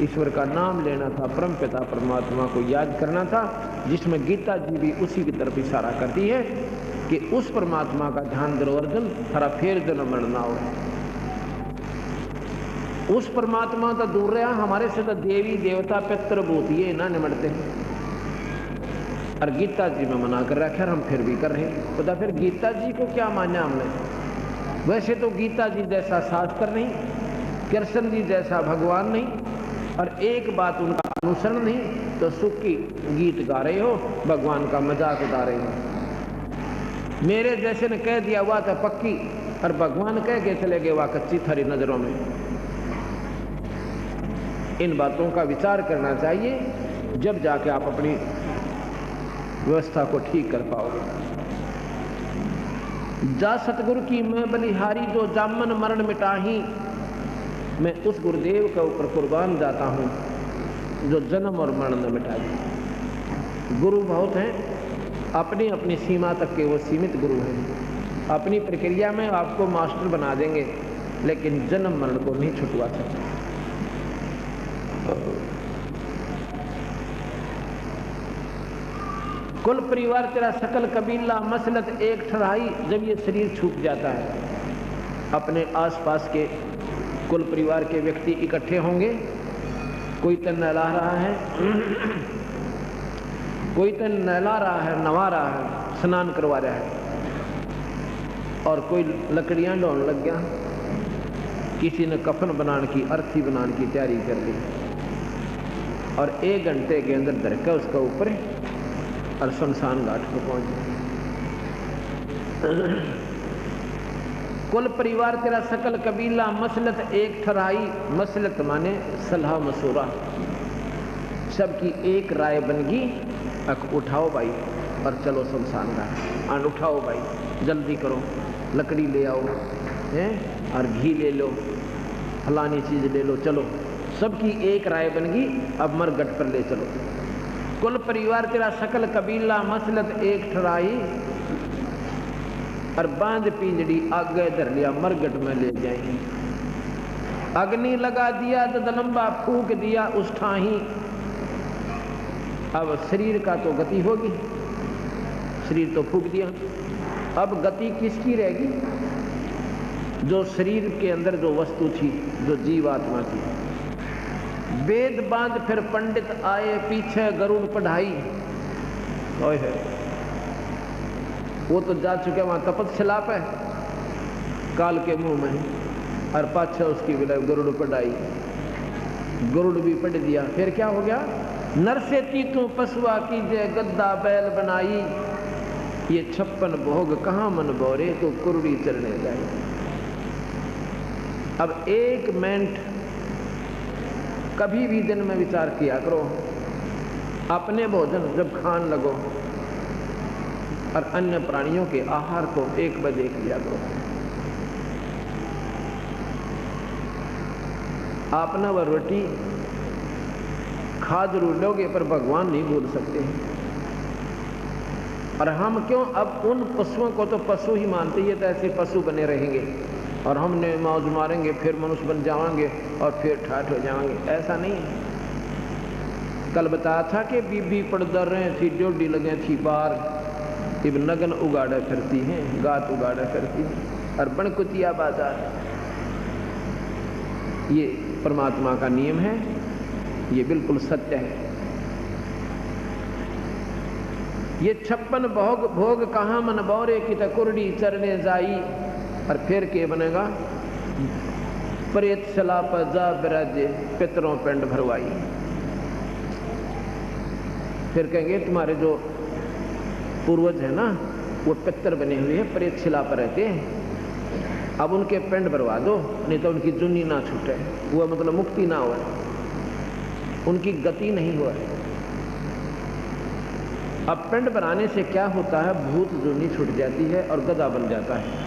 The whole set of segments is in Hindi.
ईश्वर का नाम लेना था, परमपिता परमात्मा को याद करना था, जिसमें गीता जी भी उसी की तरफ इशारा करती है कि उस परमात्मा का ध्यान करो अर्जुन, थारा फिर जन्म मरण ना हो। उस परमात्मा तो दूर रहा, हमारे से तो देवी देवता पितृ भूत ये ना निमटते हैं। और गीता जी में मना कर रखा, हम फिर भी कर रहे हैं। तो फिर गीता जी को क्या माना हमने? वैसे तो गीता जी जैसा शास्त्र नहीं, कृष्ण जी जैसा भगवान नहीं, और एक बात उनका अनुसरण नहीं, तो सुख की गीत गा रहे हो, भगवान का मजाक उड़ा रहे हो। मेरे जैसे ने कह दिया हुआ था पक्की, और भगवान कह के चले गए वह कच्ची थारी नजरों में। इन बातों का विचार करना चाहिए, जब जाके आप अपनी व्यवस्था को ठीक कर पाओगे। जा सतगुरु की मैं बलिहारी, जो जामन मरण मिटाही। मैं उस गुरुदेव के ऊपर कुर्बान जाता हूं जो जन्म और मरण न मिटाए। गुरु बहुत हैं, अपनी अपनी सीमा तक के वो सीमित गुरु हैं। अपनी प्रक्रिया में आपको मास्टर बना देंगे, लेकिन जन्म मरण को नहीं छुटवा सकते। कुल परिवार तेरा सकल कबीला, मसलत एक ठहराई। जब ये शरीर छूट जाता है, अपने आसपास के कुल परिवार के व्यक्ति इकट्ठे होंगे। कोई तो नहला रहा है, कोई तो नहला रहा है, नवा रहा है, स्नान करवा रहा है, और कोई लकड़ियां ढोने लग गया। किसी ने कफन बनाने की, अर्थी बनाने की तैयारी कर ली, और 1 घंटे के अंदर धरका उसका ऊपर और शमशान घाट पर पहुंच गए। कुल परिवार तेरा सकल कबीला, मसलत एक ठहराई। मसलत माने सलाह मशूरा, सबकी एक राय बनगी। अक उठाओ भाई और चलो शमशान घाट। आन उठाओ भाई, जल्दी करो, लकड़ी ले आओ हैं, और घी ले लो, फलानी चीज ले लो, चलो। सबकी एक राय बनगी, अब मरगट पर ले चलो। कुल परिवार तेरा सकल कबीला, मसलत एक ठहराई। और बांध पिंजड़ी आगे धर लिया, मरगट में ले जाएंगे। अग्नि लगा दिया तो दलंबा फूक दिया उस ठाही। अब शरीर का तो गति होगी, शरीर तो फूक दिया, अब गति किसकी रहेगी? जो शरीर के अंदर जो वस्तु थी, जो जीवात्मा थी। वेद बांध फिर पंडित आए, पीछे गरुड़ पढ़ाई। ओए वो तो जा चुके वहां तपस्या पे काल के मुंह में, और पाछे उसकी विलय गरुड़ पढ़ाई। गरुड़ भी पढ़ दिया। फिर क्या हो गया? नर से तीतू पशुआ कीजे, गद्दा बैल बनाई। ये 56 भोग कहाँ मन बोरे, तो कुरुड़ी चढ़ने जाए। अब 1 मिनट कभी भी दिन में विचार किया करो, अपने भोजन जब खान लगो और अन्य प्राणियों के आहार को 1 बजे लिया करो। आपने वह रोटी खा जरूर लोगे, पर भगवान नहीं भूल सकते हैं। और हम क्यों अब उन पशुओं को तो पशु ही मानते, ये तो ऐसे पशु बने रहेंगे, और हमने मौज मारेंगे, फिर मनुष्य बन जाएंगे, और फिर ठाठ हो जाएंगे। ऐसा नहीं है। कल बताया था कि बीबी पड़दर रहे थी, जोड़ी लगे थी बार, इब नगन उगाड़े फिरती हैं, गात उगाड़े फिरती हैं, और बनकुतिया बाजार। ये परमात्मा का नियम है, ये बिल्कुल सत्य है। ये 56 भोग कहाँ मन बौरे की तकुरड़ी चरने जाई। और फिर के बनेगा? प्रेत सला पर जा बिराजे, पितरों पिंड भरवाई। फिर कहेंगे तुम्हारे जो पूर्वज है ना, वो पितर बने हुए हैं, प्रेत शिला पर रहते हैं, अब उनके पिंड भरवा दो, नहीं तो उनकी जुनी ना छूटे, वो मतलब मुक्ति ना हो, उनकी गति नहीं हो। अब पिंड बनाने से क्या होता है? भूत जुनी छूट जाती है और गदा बन जाता है।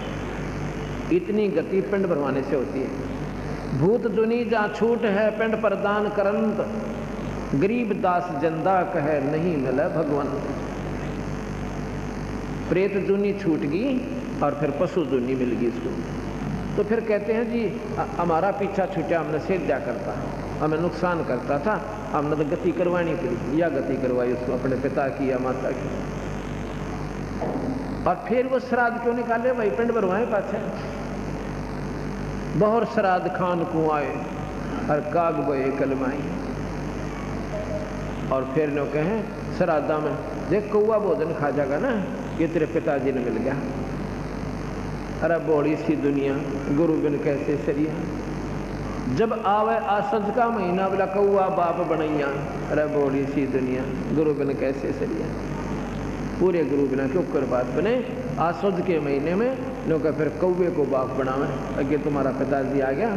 इतनी गति पिंड भरवाने से होती है। भूत जुनी जा छूट है, पिंड प्रदान करंत, गरीब दास जंदा कहे नहीं मिले भगवान। प्रेत जुनी छूट गई और फिर पशु जुनी मिल गई इसको। तो फिर कहते हैं जी हमारा पीछा छूटा, हमने से क्या करता है। हमें नुकसान करता था, हमने तो गति करवानी पड़ी, या गति करवाई उसको अपने पिता की या माता की। और फिर वो श्राद्ध क्यों निकाले भाई, पिंड भरवाए पाछे। बहुत श्राद्ध खान को आए और काग बोए कलमाई। और फिर नो कहें श्राद्धा में देख कौआ भोजन खा जाएगा ना, ये तेरे पिताजी ने मिल गया। अरे बड़ी सी दुनिया, गुरु बिन कैसे सरिया। जब आवे आसज का महीना, बोला कौआ बाप बनैया। अरे बड़ी सी दुनिया, गुरु बिन कैसे सरिया। पूरे गुरु बिना क्यों कर बात बने। आसज के महीने में लोग फिर कौवे को बाप बनावे, अगे तुम्हारा पिताजी आ गया।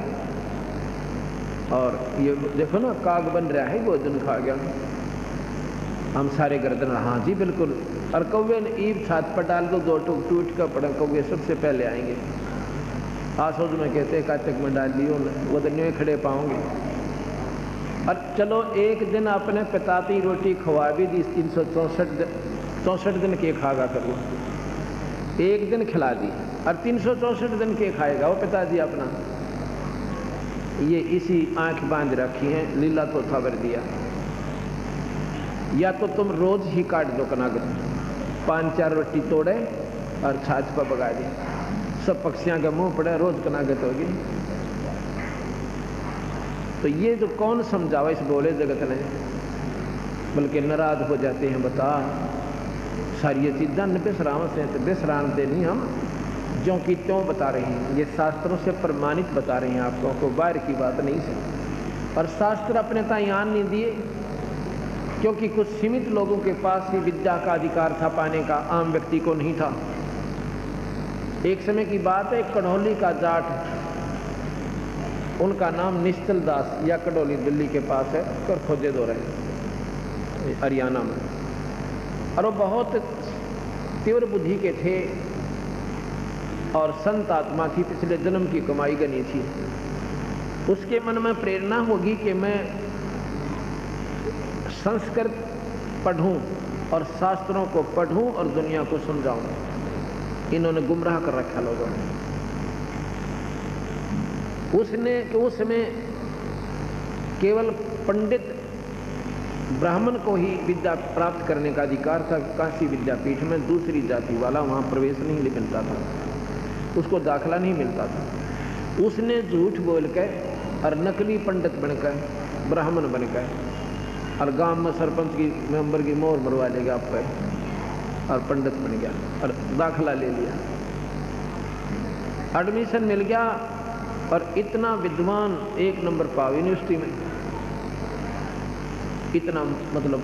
और ये देखो ना, काग बन रहा है, भोजन खा गया। हम सारे गर्दन, हाँ जी बिल्कुल। और कौवे ने ईब छात पर डाल दो, दो टूक टूट कर पड़ा, कौवे सबसे पहले आएंगे। आसोज में कहते काचक में डाल लियो, वो तो न्यू खड़े पाओगे। और चलो एक दिन अपने पिताती रोटी खवा भी दी, 364 दिन के खागा करो, एक दिन खिला दी और 364 दिन के खाएगा वो पिताजी अपना। ये इसी आंख बांध रखी है, लीला तो खबर दिया। या तो तुम रोज ही काट दो कनागत, 5-4 रोटी तोड़े और छाछ पर बगा दी, सब पक्षियां के मुंह पड़े, रोज कनागत होगी। तो ये जो कौन समझावा इस बोले जगत ने, बल्कि नाराज हो जाते हैं। बता सारी चीज़ा न बिसराव से, तो बिसरानते नहीं हम, जो कि त्यों बता रहे हैं। ये शास्त्रों से प्रमाणित बता रहे हैं आपको, को बाहर की बात नहीं है। और शास्त्र अपने तायान नहीं दिए, क्योंकि कुछ सीमित लोगों के पास ही विद्या का अधिकार था पाने का, आम व्यक्ति को नहीं था। एक समय की बात है, कढ़ौली का जाट, उनका नाम निश्चल दास या कढ़ौली दिल्ली के पास है, कर खोजे दो रहे हरियाणा में। और वो बहुत तीव्र बुद्धि के थे और संत आत्मा थी, पिछले जन्म की कमाई गनी थी। उसके मन में प्रेरणा होगी कि मैं संस्कृत पढ़ूं और शास्त्रों को पढ़ूं और दुनिया को समझाऊं। इन्होंने गुमराह कर रखा लोगों ने। उसमें केवल पंडित ब्राह्मण को ही विद्या प्राप्त करने का अधिकार था। काशी विद्यापीठ में दूसरी जाति वाला वहां प्रवेश नहीं मिलता था, उसको दाखला नहीं मिलता था। उसने झूठ बोल कर और नकली पंडित बनकर, ब्राह्मण बनकर, और गांव में सरपंच की मेंबर की मोहर मरवा लेगा आप पर, और पंडित बन गया और दाखला ले लिया, एडमिशन मिल गया। और इतना विद्वान, 1 नंबर पाव यूनिवर्सिटी में, इतना मतलब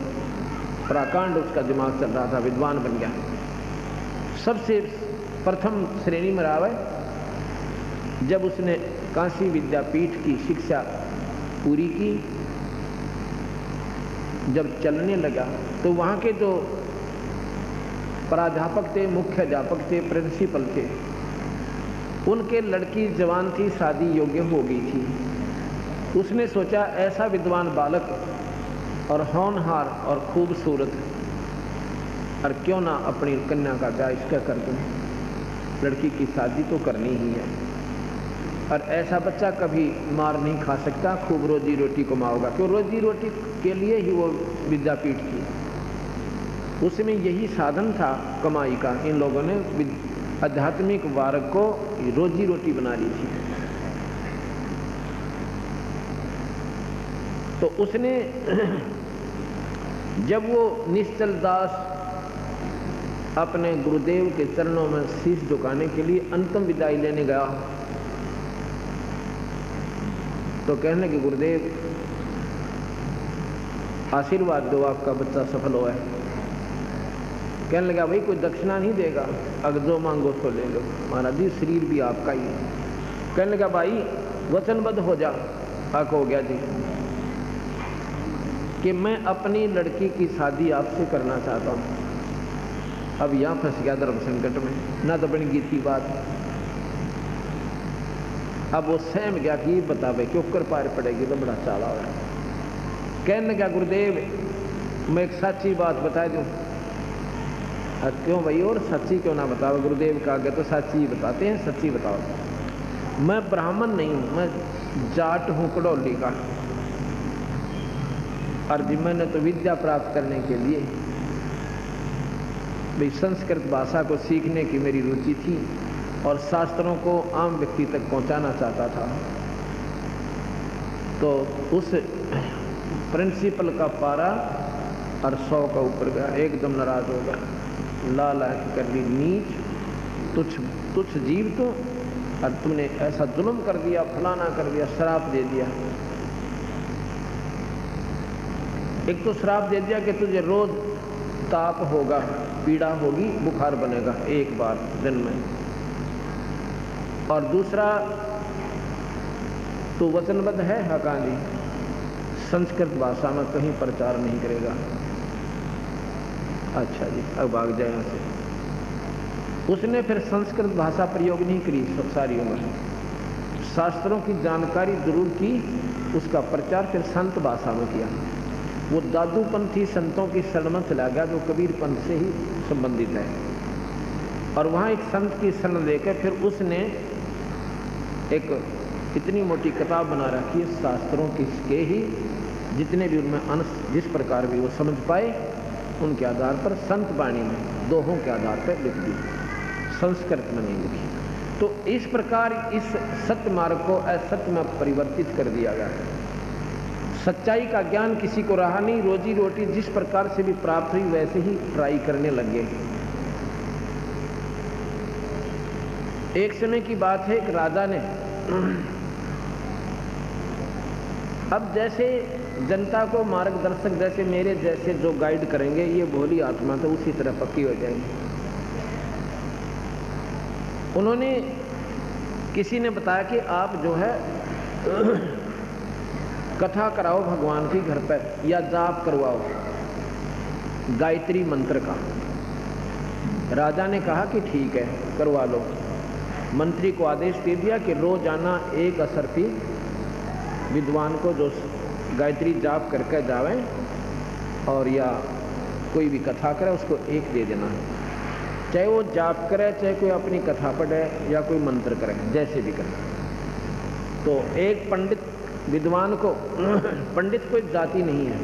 प्राकांड उसका दिमाग चल रहा था, विद्वान बन गया। सबसे प्रथम श्रेणी में रहा है। जब उसने काशी विद्यापीठ की शिक्षा पूरी की, जब चलने लगा तो वहाँ के जो प्राध्यापक थे, मुख्य अध्यापक थे, प्रिंसिपल थे, उनके लड़की जवान थी, शादी योग्य हो गई थी। उसने सोचा ऐसा विद्वान बालक और होनहार और खूबसूरत, और क्यों ना अपनी कन्या का ब्याह इसका कर दूं, लड़की की शादी तो करनी ही है। और ऐसा बच्चा कभी मार नहीं खा सकता, खूब रोजी रोटी कमाओगा, क्यों रोजी रोटी के लिए ही वो विद्यापीठ की, उसमें यही साधन था कमाई का। इन लोगों ने आध्यात्मिक वार्ग को रोजी रोटी बना ली थी। तो उसने जब वो निश्चल दास अपने गुरुदेव के चरणों में शीश झुकाने के लिए अंतिम विदाई लेने गया, तो कहने के गुरुदेव आशीर्वाद दो, आपका बच्चा सफल हुआ है। कहने लगा भाई कोई दक्षिणा नहीं देगा, अगर जो मांगो तो ले लो, महाराज जी शरीर भी आपका ही है। कहने लगा भाई वचनबद्ध हो जा। हक हो गया जी कि मैं अपनी लड़की की शादी आपसे करना चाहता हूँ। अब यहाँ फंस गया धर्म संकट में, ना तो बन गई थी बात। अब वो सहम गया कि बता भाई क्यों कर पार पड़ेगी, तो बड़ा चाला हो। कहने लगा गुरुदेव मैं एक सच्ची बात बता दूं। क्यों भाई, और सच्ची क्यों ना बताओ? गुरुदेव का आगे तो सच्ची बताते हैं, सच्ची बताओ। मैं ब्राह्मण नहीं हूं, मैं जाट हूं कड़ौली का, और जी मैंने तो विद्या प्राप्त करने के लिए भाई संस्कृत भाषा को सीखने की मेरी रुचि थी और शास्त्रों को आम व्यक्ति तक पहुंचाना चाहता था। तो उस प्रिंसिपल का पारा और 100 का ऊपर गया, एकदम नाराज हो गया, लाल आंख कर ली, नीच तुच्छ जीव तो, और तुमने ऐसा जुल्म कर दिया, फलाना कर दिया, श्राप दे दिया। एक तो श्राप दे दिया कि तुझे रोज ताप होगा, पीड़ा होगी, बुखार बनेगा एक बार दिन में, और दूसरा तो वचनबद्ध है हकानी संस्कृत भाषा में कहीं प्रचार नहीं करेगा। अच्छा जी, अब भाग जाए यहाँ से। उसने फिर संस्कृत भाषा प्रयोग नहीं करी सारी उम्र, शास्त्रों की जानकारी जरूर की, उसका प्रचार फिर संत भाषा में किया। वो दादूपंथी संतों की शरण में चला गया जो कबीर पंथ से ही संबंधित है, और वहाँ एक संत की शरण लेकर फिर उसने एक इतनी मोटी किताब बना रखी है शास्त्रों के ही जितने भी उनमें अंश जिस प्रकार भी वो समझ पाए उनके आधार पर संत वाणी में दोहों के आधार पर लिख दी, संस्कृत में नहीं लिखी। तो इस प्रकार इस सत्य मार्ग को असत्य में परिवर्तित कर दिया गया। सच्चाई का ज्ञान किसी को रहा नहीं, रोजी रोटी जिस प्रकार से भी प्राप्त हुई वैसे ही ट्राई करने लग गए। एक समय की बात है, एक राजा ने अब जैसे जनता को मार्गदर्शक जैसे मेरे जैसे जो गाइड करेंगे ये भोली आत्मा तो उसी तरह पक्की हो जाएगी। उन्होंने किसी ने बताया कि आप जो है कथा कराओ भगवान की घर पर या जाप करवाओ गायत्री मंत्र का। राजा ने कहा कि ठीक है करवा लो। मंत्री को आदेश दे दिया कि रोजाना एक असरफी विद्वान को जो गायत्री जाप करके जावे और या कोई भी कथा करे उसको एक दे देना, चाहे वो जाप करे चाहे कोई अपनी कथा पढ़े या कोई मंत्र करे, जैसे भी करे। तो एक पंडित विद्वान को पंडित कोई जाति नहीं है,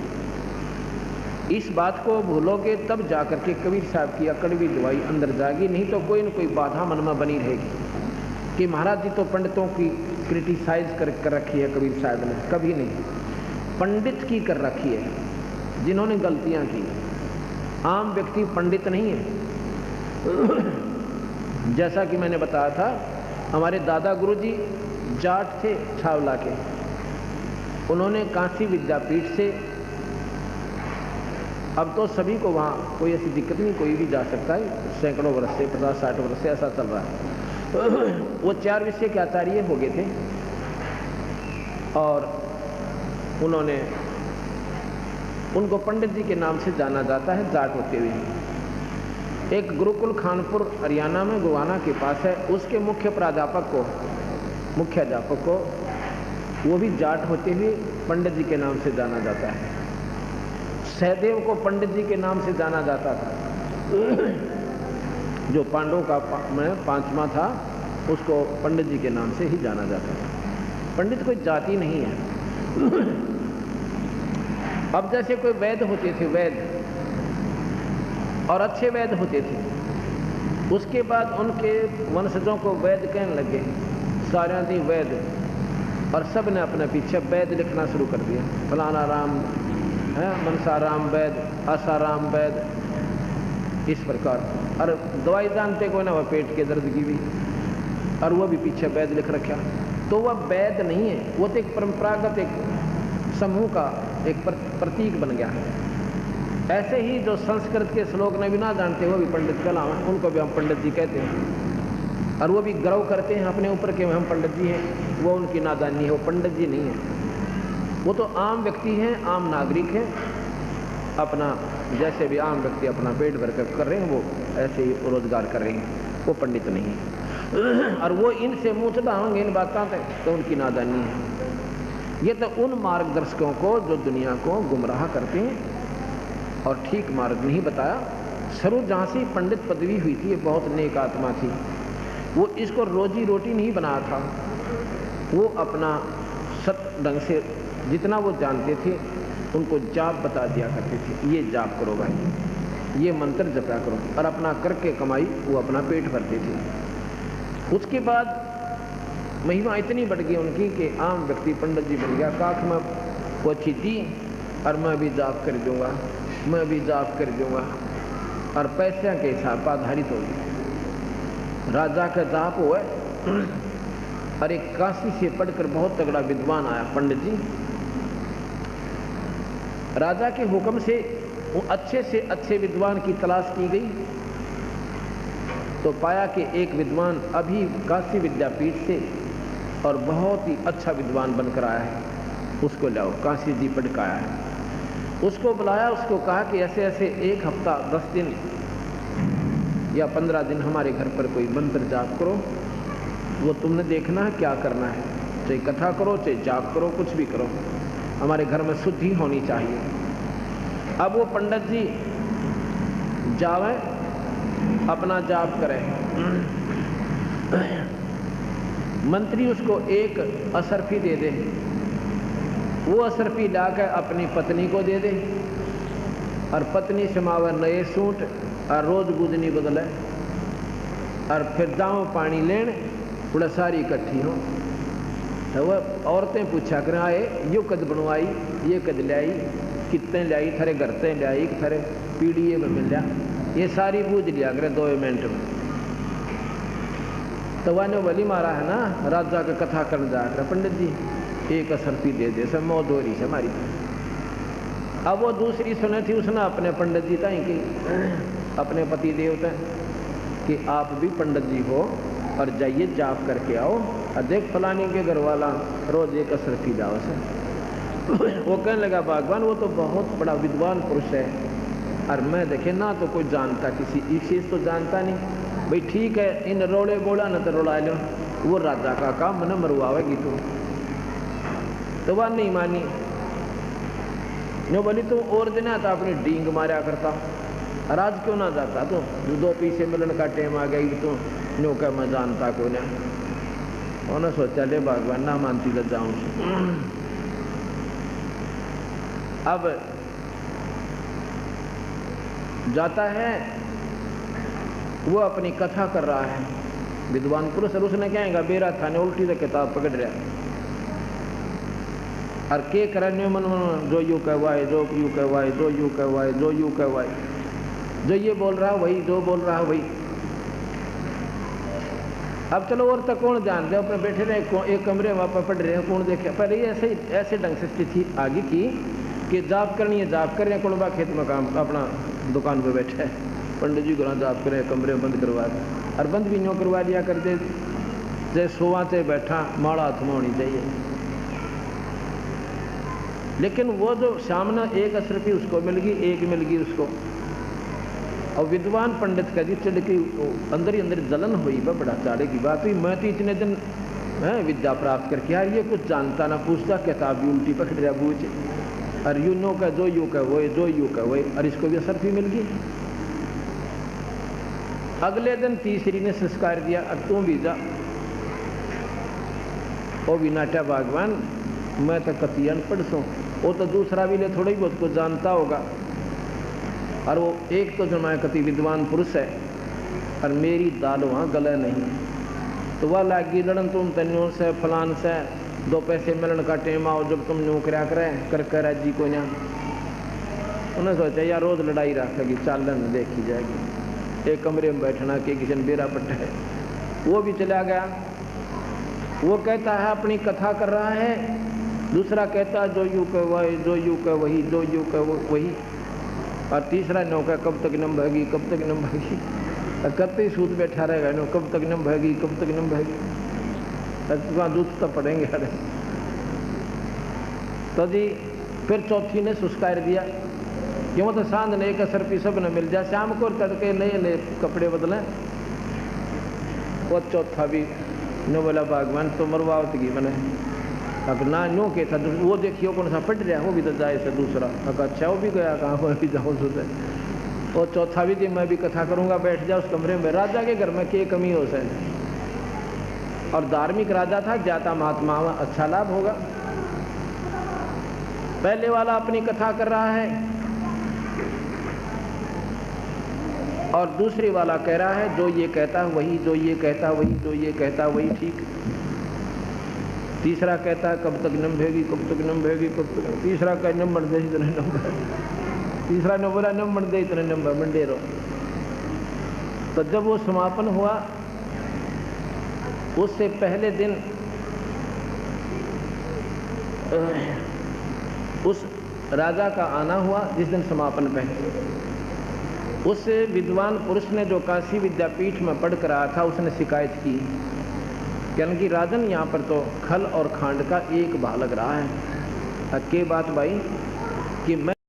इस बात को भूलोगे तब जाकर के कबीर साहब की कड़वी दवाई अंदर जाएगी, नहीं तो कोई न कोई बाधा मन में बनी रहेगी कि महाराज जी तो पंडितों की क्रिटिसाइज कर रखी है कबीर साहब ने, कभी नहीं, पंडित की कर रखी है जिन्होंने गलतियां की। आम व्यक्ति पंडित नहीं है। जैसा कि मैंने बताया था हमारे दादा गुरुजी जाट थे छावला के, उन्होंने काशी विद्यापीठ से, अब तो सभी को वहाँ कोई ऐसी दिक्कत नहीं, कोई भी जा सकता है, सैकड़ों वर्ष से 50-60 वर्ष से ऐसा चल रहा है। वो 4 विषय के आचार्य हो गए थे और उन्होंने उनको पंडित जी के नाम से जाना जाता है जाट होते हुए। एक गुरुकुल खानपुर हरियाणा में गुवाना के पास है, उसके मुख्य अध्यापक को वो भी जाट होते हुए पंडित जी के नाम से जाना जाता है। सहदेव को पंडित जी के नाम से जाना जाता था, जो पांडवों का पांचवा था उसको पंडित जी के नाम से ही जाना जाता था। पंडित कोई जाति नहीं है। अब जैसे कोई वैद्य होते थे, वैद्य और अच्छे वैद्य होते थे, उसके बाद उनके वंशजों को वैद्य कहने लगे, सारे थी वैद्य, और सब ने अपने पीछे वैद्य लिखना शुरू कर दिया। फलाना राम है, मनसाराम वैद्य, आसाराम वैद्य, इस प्रकार। और दवाई जानते को ना, वह पेट के दर्द की भी, और वह भी पीछे वैद्य लिख रखा। तो वह वैद्य नहीं है, वो तो एक परंपरागत एक समूह का एक प्रतीक बन गया है। ऐसे ही जो संस्कृत के श्लोक ने भी ना जानते वो भी पंडित कहलावे, उनको भी हम पंडित जी कहते हैं, और वो भी गर्व करते हैं अपने ऊपर कि हम पंडित जी हैं। वो उनकी नादानी है, वो पंडित जी नहीं है, वो तो आम व्यक्ति हैं, आम नागरिक हैं, अपना जैसे भी आम व्यक्ति अपना पेट भर कर रहे हैं वो ऐसे ही रोजगार कर रहे हैं, वो पंडित नहीं है। और वो इनसे मुँह चढ़ाएंगे इन बातों तक तो उनकी नादानी है। ये तो उन मार्गदर्शकों को जो दुनिया को गुमराह करते हैं और ठीक मार्ग नहीं बताया। स्वरूप जहाँ से पंडित पदवी हुई थी, ये बहुत नेक आत्मा थी, वो इसको रोजी रोटी नहीं बनाया था, वो अपना सत ढंग से जितना वो जानते थे उनको जाप बता दिया करते थे, ये जाप करो भाई, ये मंत्र जपा करो, और अपना करके कमाई वो अपना पेट भरते थे। उसके बाद महिमा इतनी बढ़ गई उनकी कि आम व्यक्ति पंडित जी बन गया, काख में पोछी दी और मैं भी जाप कर दूंगा, मैं भी जाप कर दूंगा, और पैसे के हिसाब आधारित हो गया। राजा का जाप हुआ और एक काशी से पढ़कर बहुत तगड़ा विद्वान आया पंडित जी। राजा के हुक्म से वो अच्छे से अच्छे विद्वान की तलाश की गई तो पाया कि एक विद्वान अभी काशी विद्यापीठ से और बहुत ही अच्छा विद्वान बनकर आया है, उसको लाओ, काशी जी पढ़ के आया है। उसको बुलाया, उसको कहा कि ऐसे ऐसे 1 हफ्ता 10 दिन या 15 दिन हमारे घर पर कोई मंत्र जाप करो, वो तुमने देखना है क्या करना है, चाहे कथा करो चाहे जाप करो, कुछ भी करो, हमारे घर में शुद्धि होनी चाहिए। अब वो पंडित जी जावे, अपना जाप करें, मंत्री उसको एक असरफी दे दे, वो असरफी लाकर अपनी पत्नी को दे दे, और पत्नी समावे नए सूट और रोज गुजनी बदले, और फिर जाओ पानी लेने, थोड़ा सारी इकट्ठी हो तो वह औरतें पूछा करें, आए यो कद बनवाई, ये कद लाई, कितने लाई, थारे घर से लाई, थारे पीढ़ी में मिल जा, ये सारी बूझ लिया करें 2 मिनट में। तो वह ने बली मारा है ना, राजा का कथा करने जा रहा पंडित जी, एक असरफी दे दे, सब मौत हो रही है हमारी। अब वो दूसरी सुने थी, उसने अपने पंडित जी ताई की, अपने पति देवता कि आप भी पंडित जी हो और जाइए जाप करके आओ, और देख फलानी के घर वाला रोज एक असरफी जाओ से। वो कहने लगा भगवान वो तो बहुत बड़ा विद्वान पुरुष है, और मैं देखे ना तो कोई जानता, किसी एक चीज़ तो जानता नहीं, भाई ठीक है इन रोड़े बोला न तो रोड़ा लो, वो राजा का काम न मरवावेगी तो वह नहीं मानी। नो बोली तुम और दिन आता अपनी डींग मारा करता, और आज क्यों ना जाता, तो 2 पैसे मिलन का टाइम आ गई तो नो का मैं जानता को ना, उन्होंने सोचा ले भगवान ना मानती तो जाऊं। अब जाता है, वो अपनी कथा कर रहा है, विद्वान पुरुष, और उसने क्या है बेरा था ने उल्टी से किताब पकड़ रहा, और के करने मन जो यू कहवाए, जो यू कहवाए, जो यू कहवाए, जो यू कहवाए, जो ये बोल रहा वही, जो बोल रहा वही। अब चलो और तक कौन जान दे, अपने बैठे रहे एक कमरे में पढ़ रहे हैं, कौन देखे। पहले ये ऐसे ढंग से स्थिति आगे की कि जाप करनी है, जाप कर रहे हैं, कुलबा खेत में काम अपना दुकान पे बैठे है, पंडित जी को जाप करे, कमरे में बंद करवा दे, और बंद भी न्यों करवा दिया करते, जैसे सोवा से बैठा माड़ा हाथ में होनी चाहिए। लेकिन वो जो सामने एक असरफी उसको मिल गई, एक मिल गई उसको, और विद्वान पंडित का जी चढ़ के अंदर ही अंदर जलन हुई, वह बड़ा चाड़े की बात हुई, मैं तो इतने दिन विद्या प्राप्त करके यार ये कुछ जानता ना पूछता, किताब भी उल्टी पकड़ रहा बूझ, और यू नो का जो यू का वो, जो यू का वो, और इसको भी असरफी मिल गई। अगले दिन तीसरी ने संस्कार दिया, अब तू भी जा, वो भी नाटा भगवान मैं तो कति अनपढ़ सो, वो तो दूसरा भी ले थोड़ा ही बहुत कुछ जानता होगा, और वो एक तो जो मैं कति विद्वान पुरुष है, और मेरी दाल वहाँ गले नहीं, तो वह लागी लड़न तुम तन्यों से फलान से 2 पैसे मिलन का टेम आओ, जब तुम नौकरिया करें कर कर जी को यहाँ। उन्हें सोचा यार रोज लड़ाई रखेगी, चालन देखी जाएगी, एक कमरे में बैठना के किसी बेरा पट्टा है। वो भी चला गया, वो कहता है अपनी कथा कर रहा है, दूसरा कहता है जो यू का वही, जो यू का वही, जो यू का वही, और तीसरा नौका कब तक नम भागी, कब तक नम भागी, कब तक सूत बैठा रहेगा नो, कब तक नम भागी, कब तक नम भागी, वहाँ दूध तो पड़ेंगे। अरे तो जी फिर चौथी ने सुस्कार दिया, क्यों तो सांझ ने एक असरफी सब न मिल जाए, शाम को तड़के नए नए कपड़े बदलें। वो चौथा भी न बोला भगवान तो मरवावत की मैंने, अब ना नो के था वो देखियो कौन सा पट रहा, वो भी तो जाए से दूसरा, अच्छा वो भी गया कहाँ पर भी जाओ सुधे। और चौथा भी जी मैं भी कथा करूँगा, बैठ जाओ उस कमरे में। राजा के घर में क्या कमी हो सके, और धार्मिक राजा था, ज्ञाता महात्मा, अच्छा लाभ होगा। पहले वाला अपनी कथा कर रहा है और दूसरी वाला कह रहा है जो ये कहता है वही, जो ये कहता है वही, जो ये कहता है वही ठीक। तीसरा कहता है कब तक नंभेगी, कब तक नंभेगी, कब तक। तीसरा कह नंबर दे इतने नंबर, तीसरा ने बोला नंबर दे इतने नंबर मंडे रहो। तो जब वो समापन हुआ उससे पहले दिन उस राजा का आना हुआ जिस दिन समापन पे। उस विद्वान पुरुष ने जो काशी विद्यापीठ में पढ़ कर आया था उसने शिकायत की, यानी कि राजन यहाँ पर तो खल और खांड का एक भाव लग रहा है। के बात भाई कि मैं